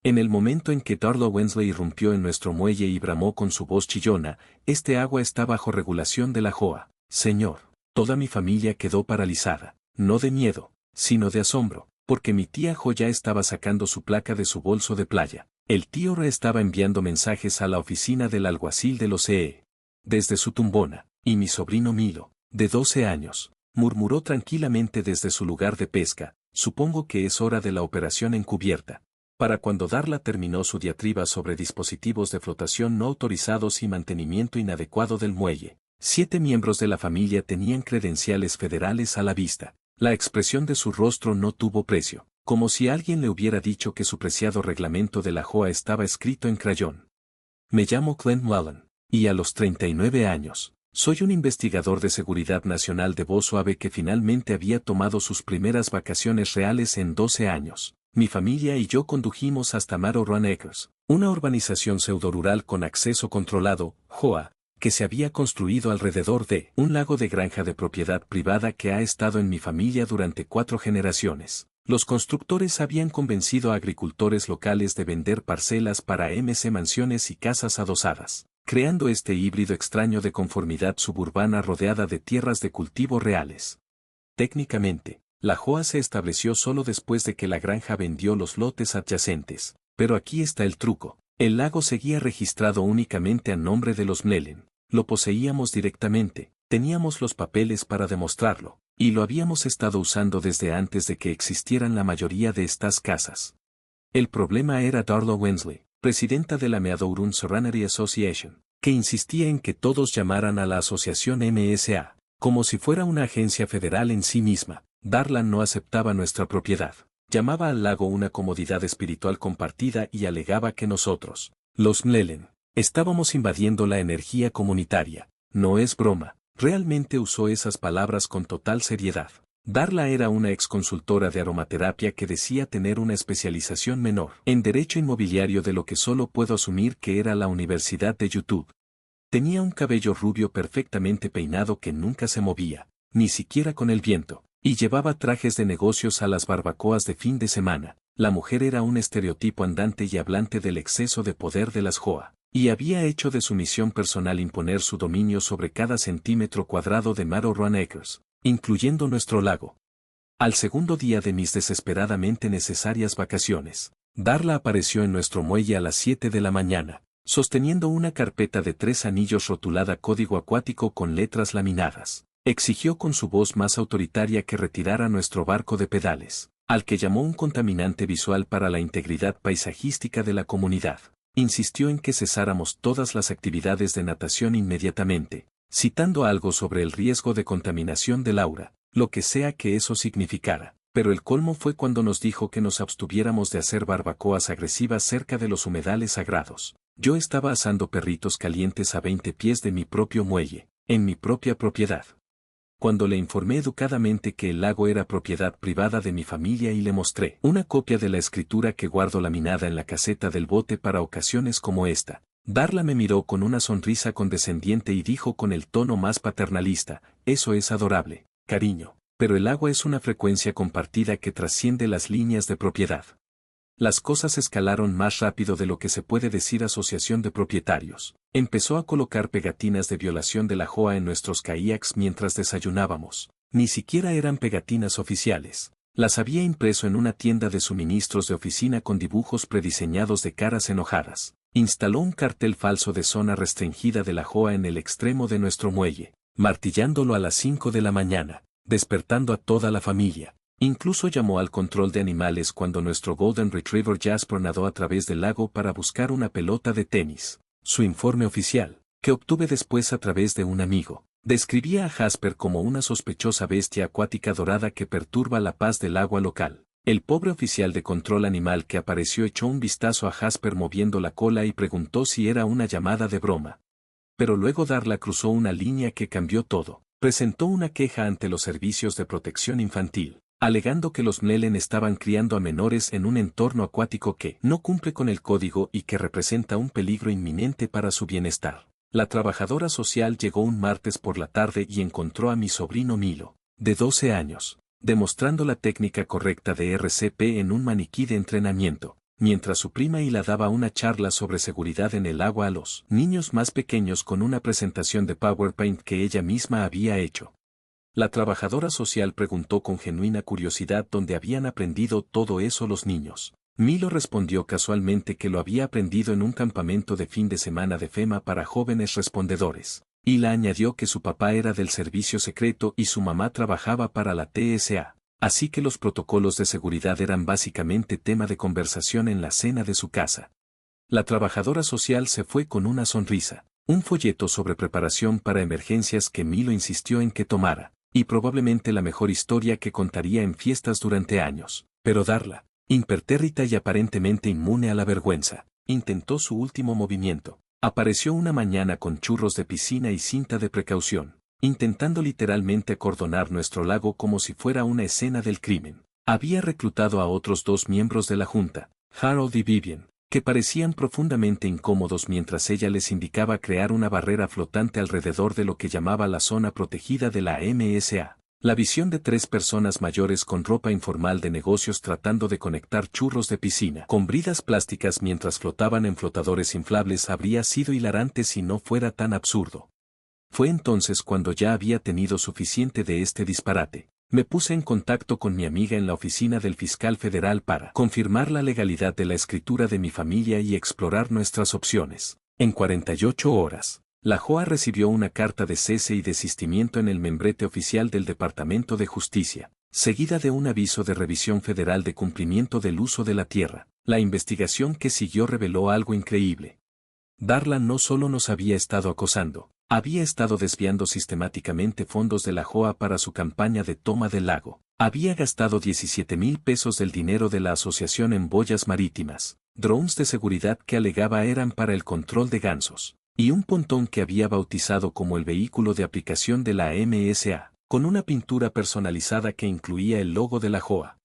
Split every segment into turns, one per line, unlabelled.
En el momento en que Darla Wensley irrumpió en nuestro muelle y bramó con su voz chillona, este agua está bajo regulación de la JOA, señor. Toda mi familia quedó paralizada, no de miedo, sino de asombro, porque mi tía Jo ya estaba sacando su placa de su bolso de playa. El tío Re estaba enviando mensajes a la oficina del alguacil de los CE. Desde su tumbona, y mi sobrino Milo, de 12 años, murmuró tranquilamente desde su lugar de pesca, supongo que es hora de la operación encubierta. Para cuando Darla terminó su diatriba sobre dispositivos de flotación no autorizados y mantenimiento inadecuado del muelle, 7 miembros de la familia tenían credenciales federales a la vista. La expresión de su rostro no tuvo precio, como si alguien le hubiera dicho que su preciado reglamento de la JOA estaba escrito en crayón. Me llamo Clint Mullen, y a los 39 años, soy un investigador de seguridad nacional de voz suave que finalmente había tomado sus primeras vacaciones reales en 12 años. Mi familia y yo condujimos hasta Marrow Run Acres, una urbanización pseudo-rural con acceso controlado, JOA, que se había construido alrededor de un lago de granja de propiedad privada que ha estado en mi familia durante 4 generaciones. Los constructores habían convencido a agricultores locales de vender parcelas para MC mansiones y casas adosadas, creando este híbrido extraño de conformidad suburbana rodeada de tierras de cultivo reales. Técnicamente, la JOA se estableció solo después de que la granja vendió los lotes adyacentes, pero aquí está el truco. El lago seguía registrado únicamente a nombre de los Mlelen, lo poseíamos directamente, teníamos los papeles para demostrarlo, y lo habíamos estado usando desde antes de que existieran la mayoría de estas casas. El problema era Darla Wensley, presidenta de la Meadowrun Serenity Association, que insistía en que todos llamaran a la asociación MSA, como si fuera una agencia federal en sí misma. Darla no aceptaba nuestra propiedad. Llamaba al lago una comodidad espiritual compartida y alegaba que nosotros, los Mlelen, estábamos invadiendo la energía comunitaria. No es broma, realmente usó esas palabras con total seriedad. Darla era una exconsultora de aromaterapia que decía tener una especialización menor en derecho inmobiliario de lo que solo puedo asumir que era la Universidad de YouTube. Tenía un cabello rubio perfectamente peinado que nunca se movía, ni siquiera con el viento. Y llevaba trajes de negocios a las barbacoas de fin de semana. La mujer era un estereotipo andante y hablante del exceso de poder de las JOA, y había hecho de su misión personal imponer su dominio sobre cada centímetro cuadrado de Marrow Run Acres, incluyendo nuestro lago. Al segundo día de mis desesperadamente necesarias vacaciones, Darla apareció en nuestro muelle a las 7 de la mañana, sosteniendo una carpeta de 3 anillos rotulada código acuático con letras laminadas. Exigió con su voz más autoritaria que retirara nuestro barco de pedales, al que llamó un contaminante visual para la integridad paisajística de la comunidad. Insistió en que cesáramos todas las actividades de natación inmediatamente, citando algo sobre el riesgo de contaminación del aura, lo que sea que eso significara. Pero el colmo fue cuando nos dijo que nos abstuviéramos de hacer barbacoas agresivas cerca de los humedales sagrados. Yo estaba asando perritos calientes a 20 pies de mi propio muelle, en mi propia propiedad. Cuando le informé educadamente que el lago era propiedad privada de mi familia y le mostré una copia de la escritura que guardo laminada en la caseta del bote para ocasiones como esta, Darla me miró con una sonrisa condescendiente y dijo con el tono más paternalista, eso es adorable, cariño, pero el agua es una frecuencia compartida que trasciende las líneas de propiedad. Las cosas escalaron más rápido de lo que se puede decir asociación de propietarios. Empezó a colocar pegatinas de violación de la JOA en nuestros kayaks mientras desayunábamos. Ni siquiera eran pegatinas oficiales. Las había impreso en una tienda de suministros de oficina con dibujos prediseñados de caras enojadas. Instaló un cartel falso de zona restringida de la JOA en el extremo de nuestro muelle, martillándolo a las 5 de la mañana, despertando a toda la familia. Incluso llamó al control de animales cuando nuestro Golden Retriever Jasper nadó a través del lago para buscar una pelota de tenis. Su informe oficial, que obtuve después a través de un amigo, describía a Jasper como una sospechosa bestia acuática dorada que perturba la paz del agua local. El pobre oficial de control animal que apareció echó un vistazo a Jasper moviendo la cola y preguntó si era una llamada de broma. Pero luego Darla cruzó una línea que cambió todo. Presentó una queja ante los servicios de protección infantil, alegando que los Mlelen estaban criando a menores en un entorno acuático que no cumple con el código y que representa un peligro inminente para su bienestar. La trabajadora social llegó un martes por la tarde y encontró a mi sobrino Milo, de 12 años, demostrando la técnica correcta de RCP en un maniquí de entrenamiento. mientras su prima Hila daba una charla sobre seguridad en el agua a los niños más pequeños con una presentación de PowerPoint que ella misma había hecho. La trabajadora social preguntó con genuina curiosidad dónde habían aprendido todo eso los niños. Milo respondió casualmente que lo había aprendido en un campamento de fin de semana de FEMA para jóvenes respondedores. Hila añadió que su papá era del servicio secreto y su mamá trabajaba para la TSA. Así que los protocolos de seguridad eran básicamente tema de conversación en la cena de su casa. La trabajadora social se fue con una sonrisa, un folleto sobre preparación para emergencias que Milo insistió en que tomara, y probablemente la mejor historia que contaría en fiestas durante años. Pero Darla, impertérrita y aparentemente inmune a la vergüenza, intentó su último movimiento. Apareció una mañana con churros de piscina y cinta de precaución, intentando literalmente acordonar nuestro lago como si fuera una escena del crimen. Había reclutado a otros 2 miembros de la junta, Harold y Vivian, que parecían profundamente incómodos mientras ella les indicaba crear una barrera flotante alrededor de lo que llamaba la zona protegida de la MSA. La visión de 3 personas mayores con ropa informal de negocios tratando de conectar churros de piscina con bridas plásticas mientras flotaban en flotadores inflables habría sido hilarante si no fuera tan absurdo. Fue entonces cuando ya había tenido suficiente de este disparate. Me puse en contacto con mi amiga en la oficina del fiscal federal para confirmar la legalidad de la escritura de mi familia y explorar nuestras opciones. En 48 horas, la JOA recibió una carta de cese y desistimiento en el membrete oficial del Departamento de Justicia, seguida de un aviso de revisión federal de cumplimiento del uso de la tierra. La investigación que siguió reveló algo increíble. Darla no solo nos había estado acosando, había estado desviando sistemáticamente fondos de la JOA para su campaña de toma del lago. Había gastado 17,000 pesos del dinero de la asociación en boyas marítimas, drones de seguridad que alegaba eran para el control de gansos, y un pontón que había bautizado como el vehículo de aplicación de la MSA, con una pintura personalizada que incluía el logo de la JOA.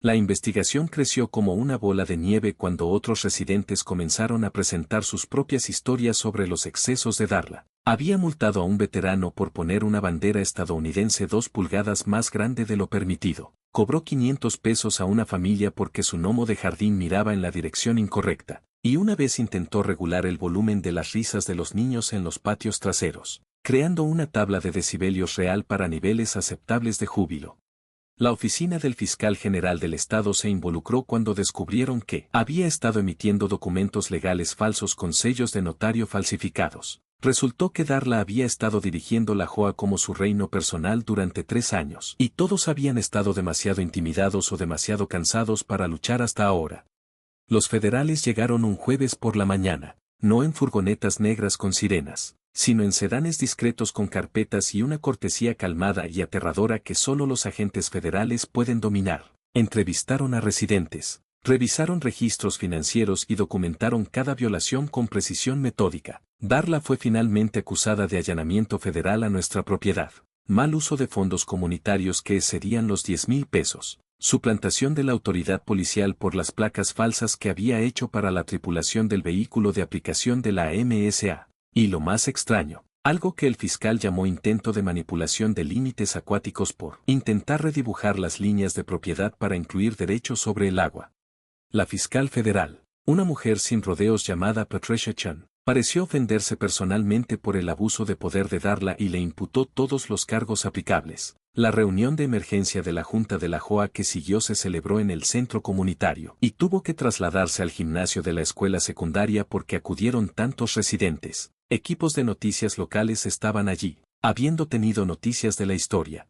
La investigación creció como una bola de nieve cuando otros residentes comenzaron a presentar sus propias historias sobre los excesos de Darla. Había multado a un veterano por poner una bandera estadounidense 2 pulgadas más grande de lo permitido. Cobró 500 pesos a una familia porque su gnomo de jardín miraba en la dirección incorrecta. Y una vez intentó regular el volumen de las risas de los niños en los patios traseros, creando una tabla de decibelios real para niveles aceptables de júbilo. La oficina del fiscal general del estado se involucró cuando descubrieron que había estado emitiendo documentos legales falsos con sellos de notario falsificados. Resultó que Darla había estado dirigiendo la JOA como su reino personal durante 3 años, y todos habían estado demasiado intimidados o demasiado cansados para luchar hasta ahora. Los federales llegaron un jueves por la mañana, no en furgonetas negras con sirenas, sino en sedanes discretos con carpetas y una cortesía calmada y aterradora que solo los agentes federales pueden dominar. Entrevistaron a residentes, revisaron registros financieros y documentaron cada violación con precisión metódica. Darla fue finalmente acusada de allanamiento federal a nuestra propiedad, mal uso de fondos comunitarios que excedían los 10,000 pesos, suplantación de la autoridad policial por las placas falsas que había hecho para la tripulación del vehículo de aplicación de la MSA. Y lo más extraño, algo que el fiscal llamó intento de manipulación de límites acuáticos por intentar redibujar las líneas de propiedad para incluir derechos sobre el agua. La fiscal federal, una mujer sin rodeos llamada Patricia Chan, pareció ofenderse personalmente por el abuso de poder de Darla y le imputó todos los cargos aplicables. La reunión de emergencia de la Junta de la JOA que siguió se celebró en el centro comunitario y tuvo que trasladarse al gimnasio de la escuela secundaria porque acudieron tantos residentes. Equipos de noticias locales estaban allí, habiendo tenido noticias de la historia.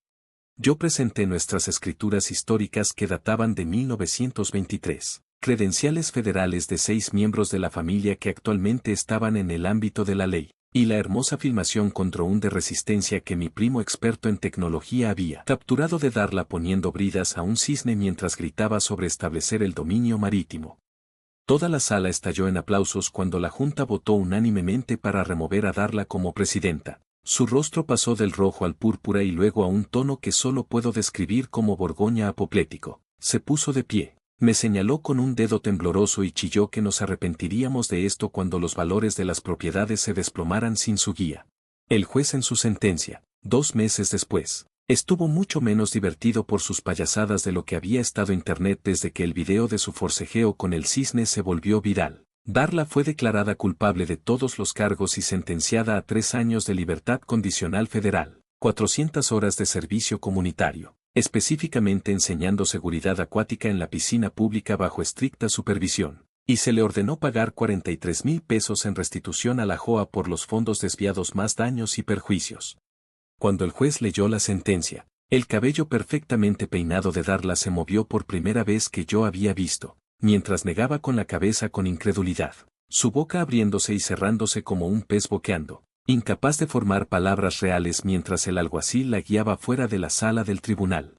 Yo presenté nuestras escrituras históricas que databan de 1923, credenciales federales de 6 miembros de la familia que actualmente estaban en el ámbito de la ley, y la hermosa filmación con dron de resistencia que mi primo experto en tecnología había capturado de Darla poniendo bridas a un cisne mientras gritaba sobre establecer el dominio marítimo. Toda la sala estalló en aplausos cuando la Junta votó unánimemente para remover a Darla como presidenta. Su rostro pasó del rojo al púrpura y luego a un tono que solo puedo describir como Borgoña apoplético. Se puso de pie, me señaló con un dedo tembloroso y chilló que nos arrepentiríamos de esto cuando los valores de las propiedades se desplomaran sin su guía. El juez en su sentencia, 2 meses después, Estuvo mucho menos divertido por sus payasadas de lo que había estado Internet desde que el video de su forcejeo con el cisne se volvió viral. Darla fue declarada culpable de todos los cargos y sentenciada a 3 años de libertad condicional federal, 400 horas de servicio comunitario, específicamente enseñando seguridad acuática en la piscina pública bajo estricta supervisión, y se le ordenó pagar 43,000 pesos en restitución a la JOA por los fondos desviados más daños y perjuicios. Cuando el juez leyó la sentencia, el cabello perfectamente peinado de Darla se movió por primera vez que yo había visto, mientras negaba con la cabeza con incredulidad, su boca abriéndose y cerrándose como un pez boqueando, incapaz de formar palabras reales mientras el alguacil la guiaba fuera de la sala del tribunal.